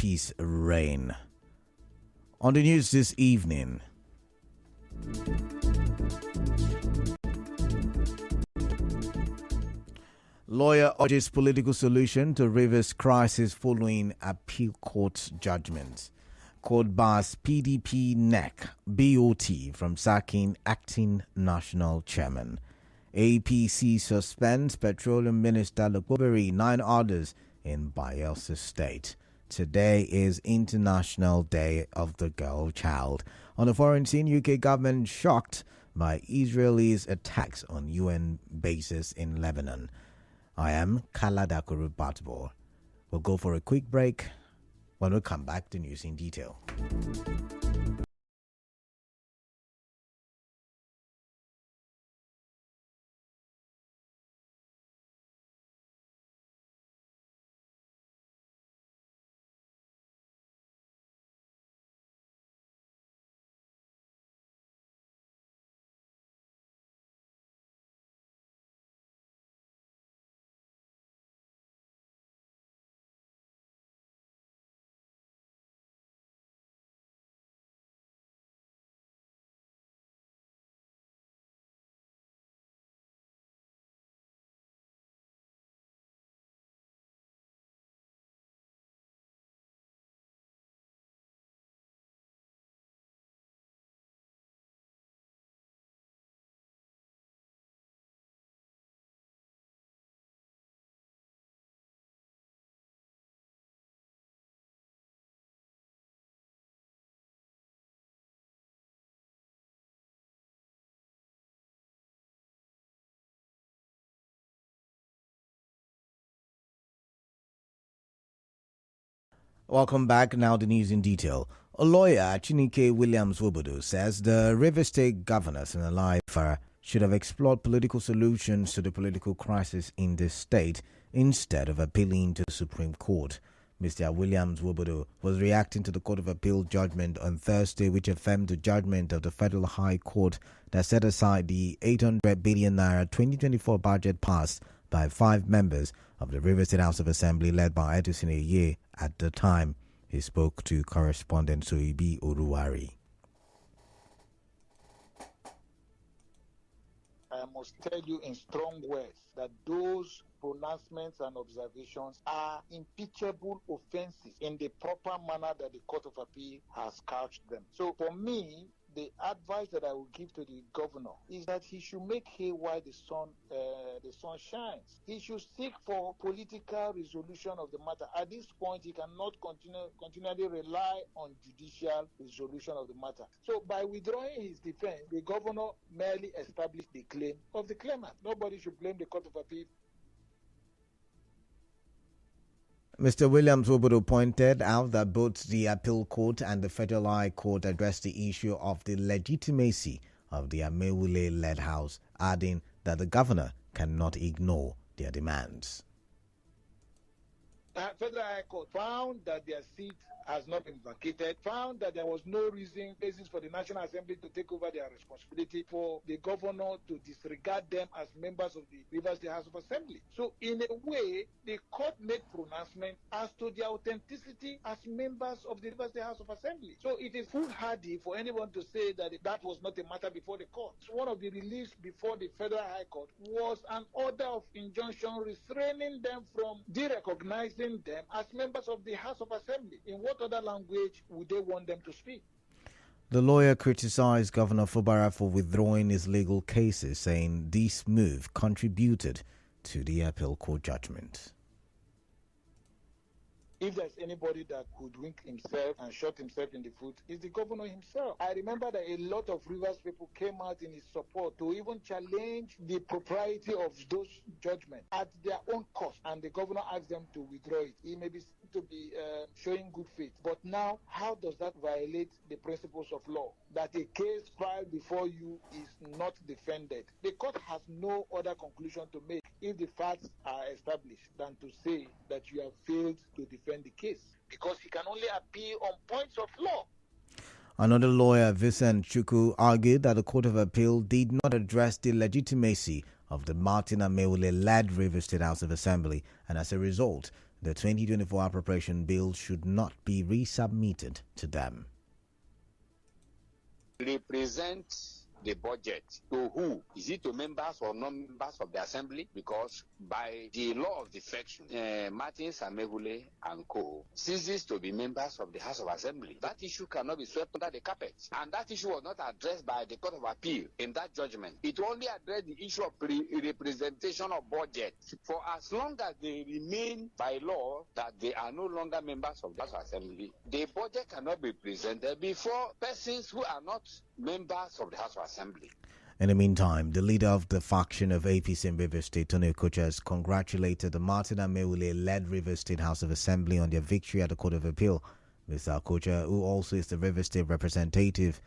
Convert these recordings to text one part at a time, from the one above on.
peace reign. On the news this evening, lawyer urges political solution to Rivers crisis following appeal court judgment. Court bars PDP NEC BOT from sacking acting national chairman. APC suspends Petroleum Minister Lokoberi, 9 others in Bayelsa State. Today is International Day of the Girl Child. On the foreign scene, UK government shocked by Israel's attacks on UN bases in Lebanon. I am Kalada Kurubatbo. We'll go for a quick break. When we come back, the news in detail. Welcome back. Now the news in detail. A lawyer, Chinike Williams-Wobodo, says the River State governors and Alaifa should have explored political solutions to the political crisis in the state instead of appealing to the Supreme Court. Mr. Williams-Wobodo was reacting to the Court of Appeal judgment on Thursday, which affirmed the judgment of the Federal High Court that set aside the 800 billion naira 2024 budget passed by 5 members of the River State House of Assembly led by Edison Eye at the time. He spoke to correspondent Soibi Uruwari. I must tell you in strong words that those pronouncements and observations are impeachable offenses in the proper manner that the Court of Appeal has couched them. So for me, the advice that I will give to the governor is that he should make hay while the sun shines. He should seek for political resolution of the matter. At this point, he cannot continually rely on judicial resolution of the matter. So by withdrawing his defense, the governor merely established the claim of the claimant. Nobody should blame the Court of Appeal. Mr. Williams-Wobodo pointed out that both the Appeal Court and the Federal High Court addressed the issue of the legitimacy of the Amewule-led House, adding that the governor cannot ignore their demands. The Federal High Court found that their seat has not been vacated, found that there was no basis for the National Assembly to take over their responsibility, for the governor to disregard them as members of the Rivers State House of Assembly. So in a way, the court made pronouncement as to their authenticity as members of the Rivers State House of Assembly. So it is foolhardy for anyone to say that that was not a matter before the court. So one of the reliefs before the Federal High Court was an order of injunction restraining them from derecognizing them as members of the House of Assembly. In what other language would they want them to speak? The lawyer criticized Governor Fubara for withdrawing his legal cases, saying this move contributed to the appeal court judgment. If there's anybody that could wink himself and shot himself in the foot, it's the governor himself. I remember that a lot of Rivers people came out in his support to even challenge the propriety of those judgments at their own cost, and the governor asked them to withdraw it. He may be seen to be showing good faith, but now how does that violate the principles of law? That a case filed before you is not defended. The court has no other conclusion to make if the facts are established than to say that you have failed to defend the case, because he can only appeal on points of law. Another lawyer, Vincent Chukwu, argued that the Court of Appeal did not address the legitimacy of the Martin Amewule-led Rivers State House of Assembly, and as a result, the 2024 appropriation bill should not be resubmitted to them. Represent the budget to who? Is it to members or non-members of the assembly? Because by the law of defection, Martin Samehule and co. ceases to be members of the House of Assembly. That issue cannot be swept under the carpet. And that issue was not addressed by the Court of Appeal in that judgment. It only addressed the issue of representation of budget. For as long as they remain by law that they are no longer members of the House of Assembly, the budget cannot be presented before persons who are not members of the House of Assembly. In the meantime, the leader of the faction of APC in Rivers State, Tony Okocha, has congratulated the Martin Amaewhule-led Rivers State House of Assembly on their victory at the Court of Appeal. Mr. Okocha, who also is the Rivers State representative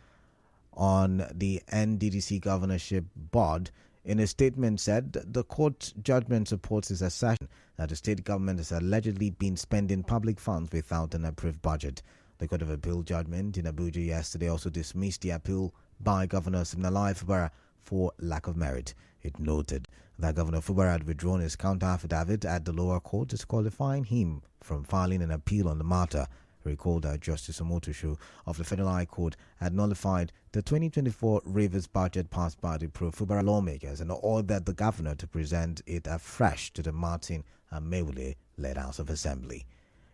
on the NDDC governorship board, in a statement said the court judgment supports his assertion that the state government has allegedly been spending public funds without an approved budget. The Court of Appeal judgment in Abuja yesterday also dismissed the appeal by Governor Siminalayi Fubara for lack of merit. It noted that Governor Fubara had withdrawn his counter-affidavit at the lower court, disqualifying him from filing an appeal on the matter. Recalled that Justice Omotosho of the Federal High Court had nullified the 2024 Rivers budget passed by the pro-Fubara lawmakers and ordered the governor to present it afresh to the Martin Amaewhule-led House of Assembly.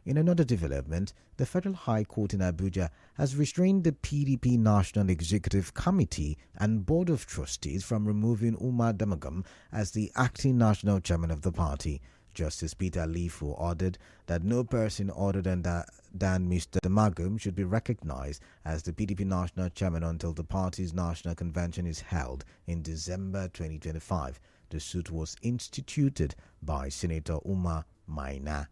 In another development, the Federal High Court in Abuja has restrained the PDP National Executive Committee and Board of Trustees from removing Umar Damagum as the acting national chairman of the party. Justice Peter Lifu ordered that no person other than Mr. Damagum should be recognized as the PDP national chairman until the party's national convention is held in December 2025. The suit was instituted by Senator Umar Maina.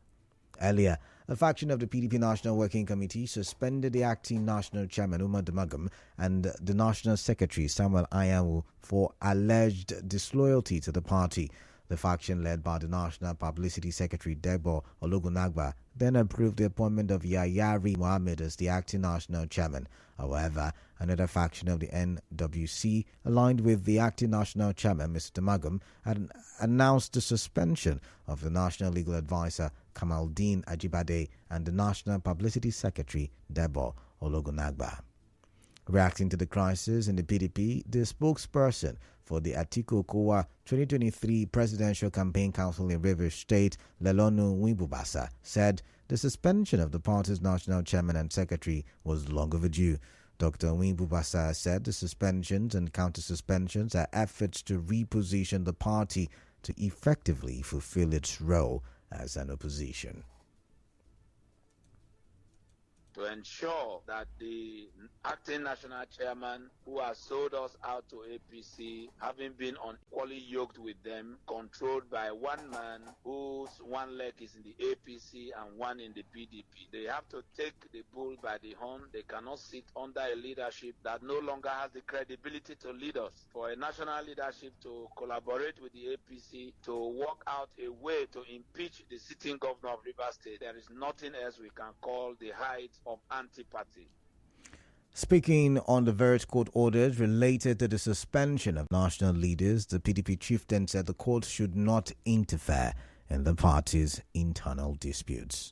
Earlier, a faction of the PDP National Working Committee suspended the acting national chairman Umar Damagum and the national secretary Samuel Ayawu for alleged disloyalty to the party. The faction led by the National Publicity Secretary Debo Ologunagba then approved the appointment of Yayari Mohammed as the acting national chairman. However, another faction of the NWC, aligned with the acting national chairman, Mr. Damagum, had announced the suspension of the National Legal Advisor Kamaldeen Ajibade and the National Publicity Secretary Debo Ologunagba. Reacting to the crisis in the PDP, the spokesperson for the Atiku Kowa 2023 Presidential Campaign Council in Rivers State, Lelonu Wimbubasa, said the suspension of the party's national chairman and secretary was long overdue. Dr. Wimbubasa said the suspensions and counter-suspensions are efforts to reposition the party to effectively fulfill its role as an opposition. To ensure that the acting national chairman who has sold us out to APC, having been unequally yoked with them, controlled by one man whose one leg is in the APC and one in the PDP. They have to take the bull by the horn. They cannot sit under a leadership that no longer has the credibility to lead us. For a national leadership to collaborate with the APC to work out a way to impeach the sitting governor of Rivers State, there is nothing else we can call the height of antipathy. Speaking on the various court orders related to the suspension of national leaders, the PDP chieftain said the court should not interfere in the party's internal disputes.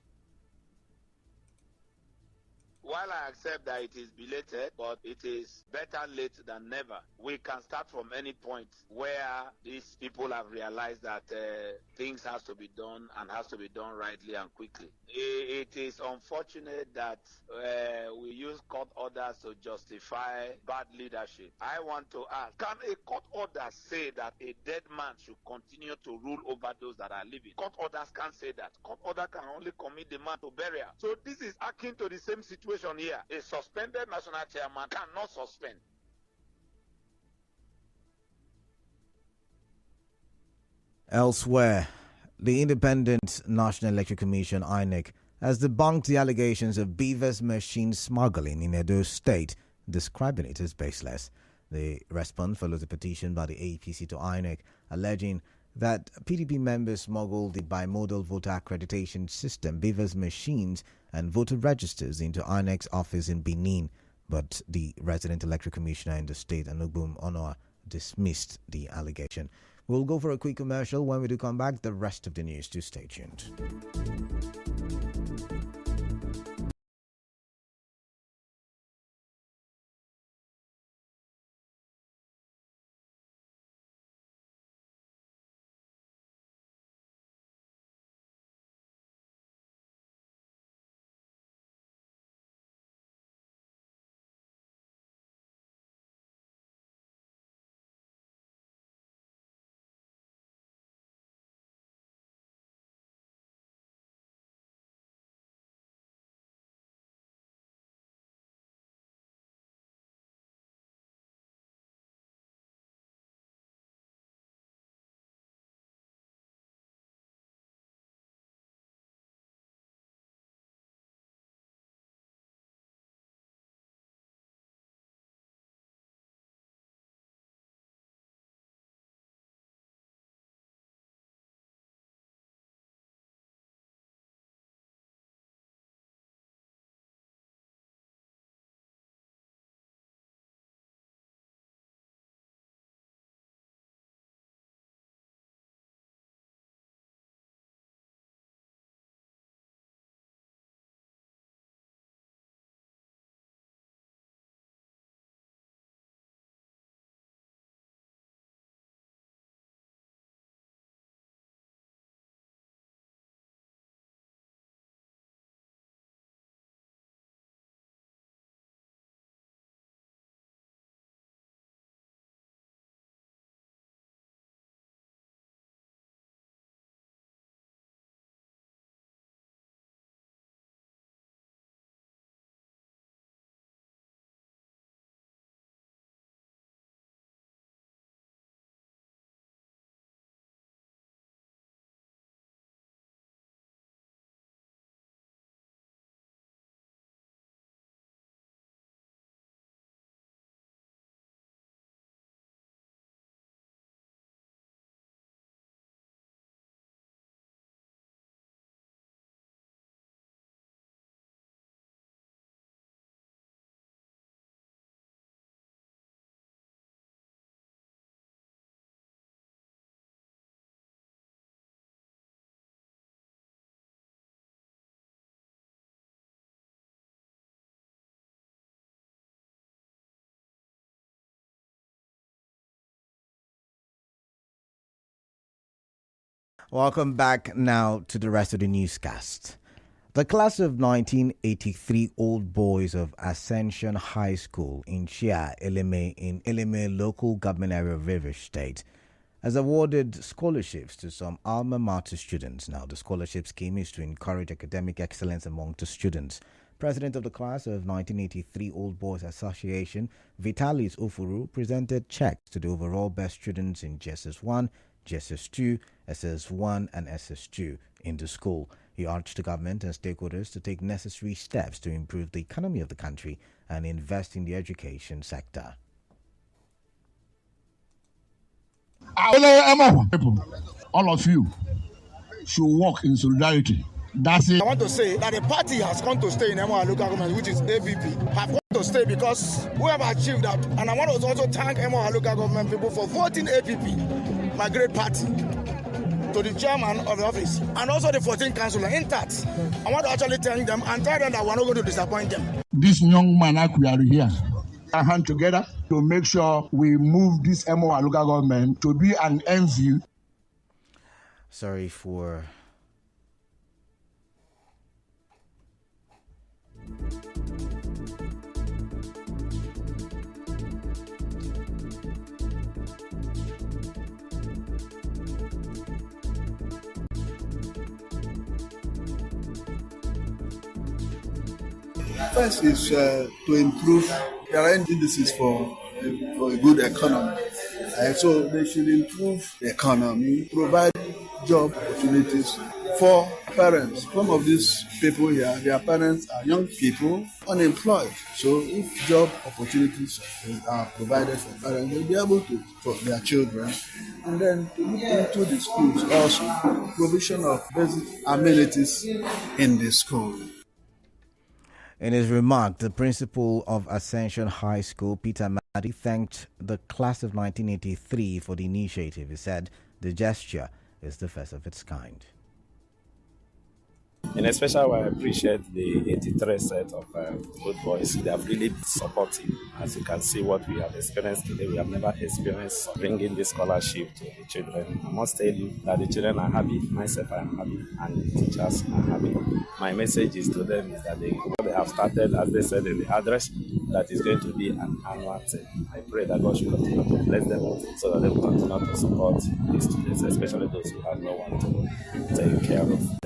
While I accept that it is belated, but it is better late than never. We can start from any point where these people have realized that things has to be done and has to be done rightly and quickly. It is unfortunate that we use court orders to justify bad leadership. I want to ask, can a court order say that a dead man should continue to rule over those that are living? Court orders can't say that. Court order can only commit the man to burial. So this is akin to the same situation here. A suspended national chairman cannot suspend. Elsewhere, the Independent National Electoral Commission, INEC, has debunked the allegations of Beavers machine smuggling in Edo State, describing it as baseless. The response follows a petition by the APC to INEC alleging that PDP members smuggled the bimodal voter accreditation system, Beavers machines, and voter registers into INEC's office in Benin, but the resident electoral commissioner in the state, Anugbum Onoa, dismissed the allegation. We'll go for a quick commercial. When we do come back, the rest of the news. Do stay tuned. Welcome back now to the rest of the newscast. The class of 1983 Old Boys of Ascension High School in Shia, Eleme, in Eleme local government area of Rivers State, has awarded scholarships to some alma mater students. Now, the scholarship scheme is to encourage academic excellence among the students. President of the class of 1983 Old Boys Association, Vitalis Ofuru, presented checks to the overall best students in JSS 1, JSS 2, SS 1 and SS 2 in the school. He urged the government and stakeholders to take necessary steps to improve the economy of the country and invest in the education sector. All of you should work in solidarity. That's it. I want to say that the party has come to stay in MOA local government, which is APP, have come to stay because we have achieved that. And I want to also thank MOA local government people for voting APP, my great party, to the chairman of the office, and also the 14 councillors intact. I want to actually thank them and tell them that we're not going to disappoint them. This young man, we are here. Our hand together to make sure we move this MOA local government to be an envy. Sorry for First is to improve their indices for a good economy. So they should improve the economy, provide job opportunities for parents. Some of these people here, their parents are young people, unemployed. So if job opportunities are provided for parents, they'll be able to for their children. And then to look into the schools also, provision of basic amenities in the school. In his remark, the principal of Ascension High School, Peter Madi, thanked the class of 1983 for the initiative. He said the gesture is the first of its kind. In a special way, I appreciate the 83 set of good boys. They have really been supportive. As you can see, what we have experienced today, we have never experienced bringing this scholarship to the children. I must tell you that the children are happy, myself I am happy, and the teachers are happy. My message is to them is that what they have started, as they said in the address, that is going to be an annual thing. I pray that God should continue to bless them so that they will continue to support these students, especially those who have no one to take care of them.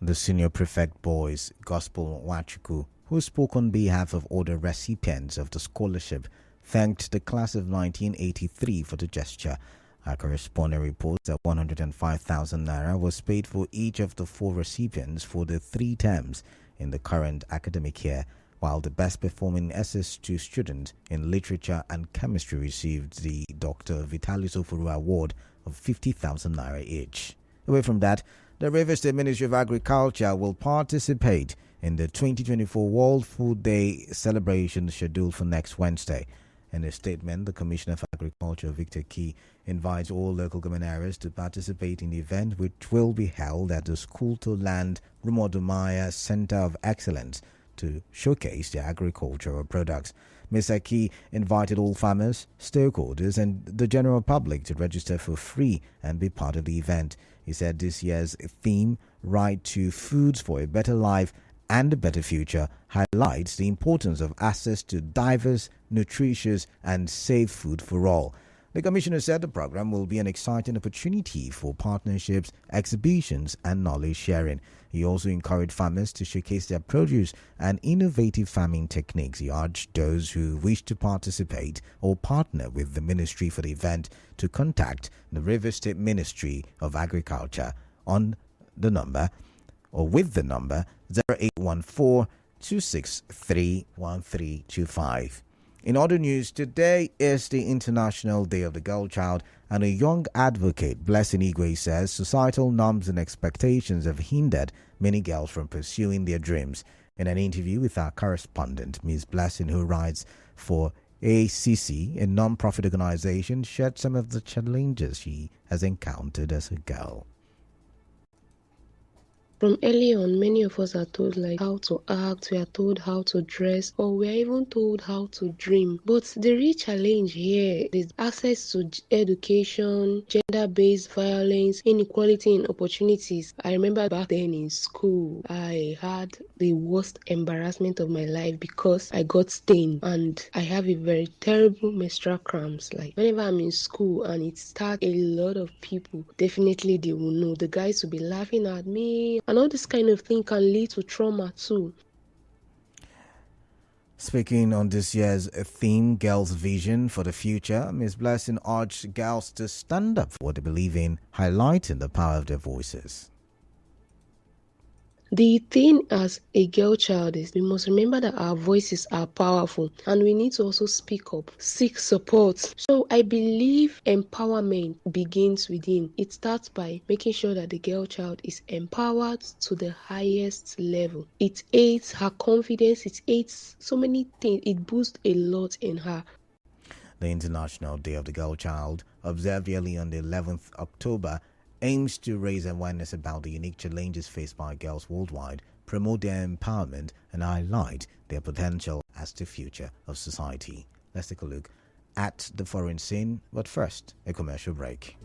The senior prefect boys, Gospel Wachuku, who spoke on behalf of all the recipients of the scholarship, thanked the class of 1983 for the gesture. Our correspondent reports that 105,000 naira was paid for each of the 4 recipients for the 3 terms in the current academic year, while the best performing SS2 student in literature and chemistry received the Dr. Vitalis Ofuru Award of 50,000 naira each. Away from that, the Rivers State Ministry of Agriculture will participate in the 2024 World Food Day celebration scheduled for next Wednesday. In a statement, the Commissioner for Agriculture, Victor Key, invites all local government areas to participate in the event, which will be held at the School to Land Rumodumaya Center of Excellence to showcase their agricultural products. Mr. Key invited all farmers, stakeholders, and the general public to register for free and be part of the event. He said this year's theme, Right to Foods for a Better Life and a Better Future, highlights the importance of access to diverse, nutritious, and safe food for all. The Commissioner said the program will be an exciting opportunity for partnerships, exhibitions, and knowledge sharing. He also encouraged farmers to showcase their produce and innovative farming techniques. He urged those who wish to participate or partner with the ministry for the event to contact the Rivers State Ministry of Agriculture on the number or with the number 0814 263 1325. In other news, today is the International Day of the Girl Child, and a young advocate, Blessing Igwe, says societal norms and expectations have hindered many girls from pursuing their dreams. In an interview with our correspondent, Ms. Blessing, who writes for ACC, a non-profit organization, shared some of the challenges she has encountered as a girl. From early on, many of us are told like how to act, we are told how to dress, or we are even told how to dream. But the real challenge here is access to education, gender-based violence, inequality in opportunities. I remember back then in school, I had the worst embarrassment of my life because I got stained and I have a very terrible menstrual cramps. Like whenever I'm in school and it starts, a lot of people definitely they will know. The guys will be laughing at me, and all this kind of thing can lead to trauma too. Speaking on this year's theme, Girls' Vision for the Future, Ms. Blessing urged girls to stand up for what they believe in, highlighting the power of their voices. The thing as a girl child is we must remember that our voices are powerful and we need to also speak up, seek support. So I believe empowerment begins within. It starts by making sure that the girl child is empowered to the highest level. It aids her confidence, it aids so many things, it boosts a lot in her. The International Day of the Girl Child, observed yearly on the 11th October, aims to raise awareness about the unique challenges faced by girls worldwide, promote their empowerment, and highlight their potential as the future of society. Let's take a look at the foreign scene, but first, a commercial break.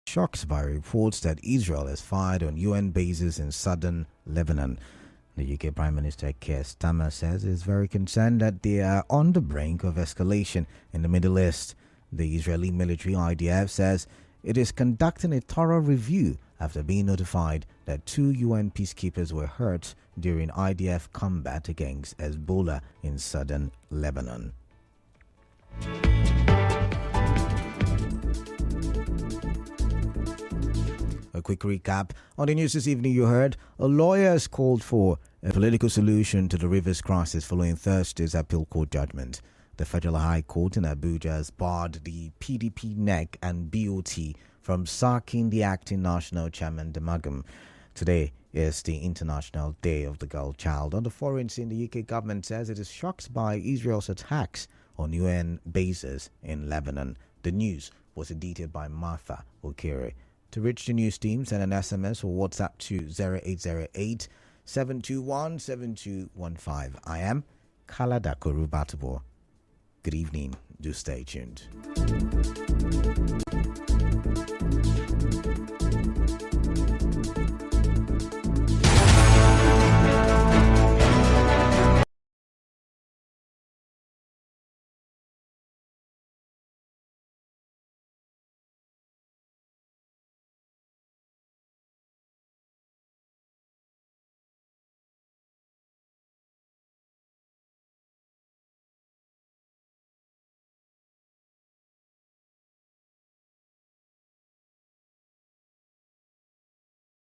Shocked by reports that Israel has fired on UN bases in southern Lebanon. The UK Prime Minister Keir Starmer says he is very concerned that they are on the brink of escalation in the Middle East. The Israeli military IDF says it is conducting a thorough review after being notified that 2 UN peacekeepers were hurt during IDF combat against Hezbollah in southern Lebanon. A quick recap. On the news this evening, you heard a lawyer has called for a political solution to the Rivers crisis following Thursday's appeal court judgment. The Federal High Court in Abuja has barred the PDP, NEC and BOT from sacking the acting national chairman, Damagum. Today is the International Day of the Girl Child. On the foreign scene, the UK government says it is shocked by Israel's attacks on UN bases in Lebanon. The news was edited by Martha Okere. To reach the news team, send an SMS or WhatsApp to 0808 721 7215. I am Kalada Korubatubo. Good evening. Do stay tuned.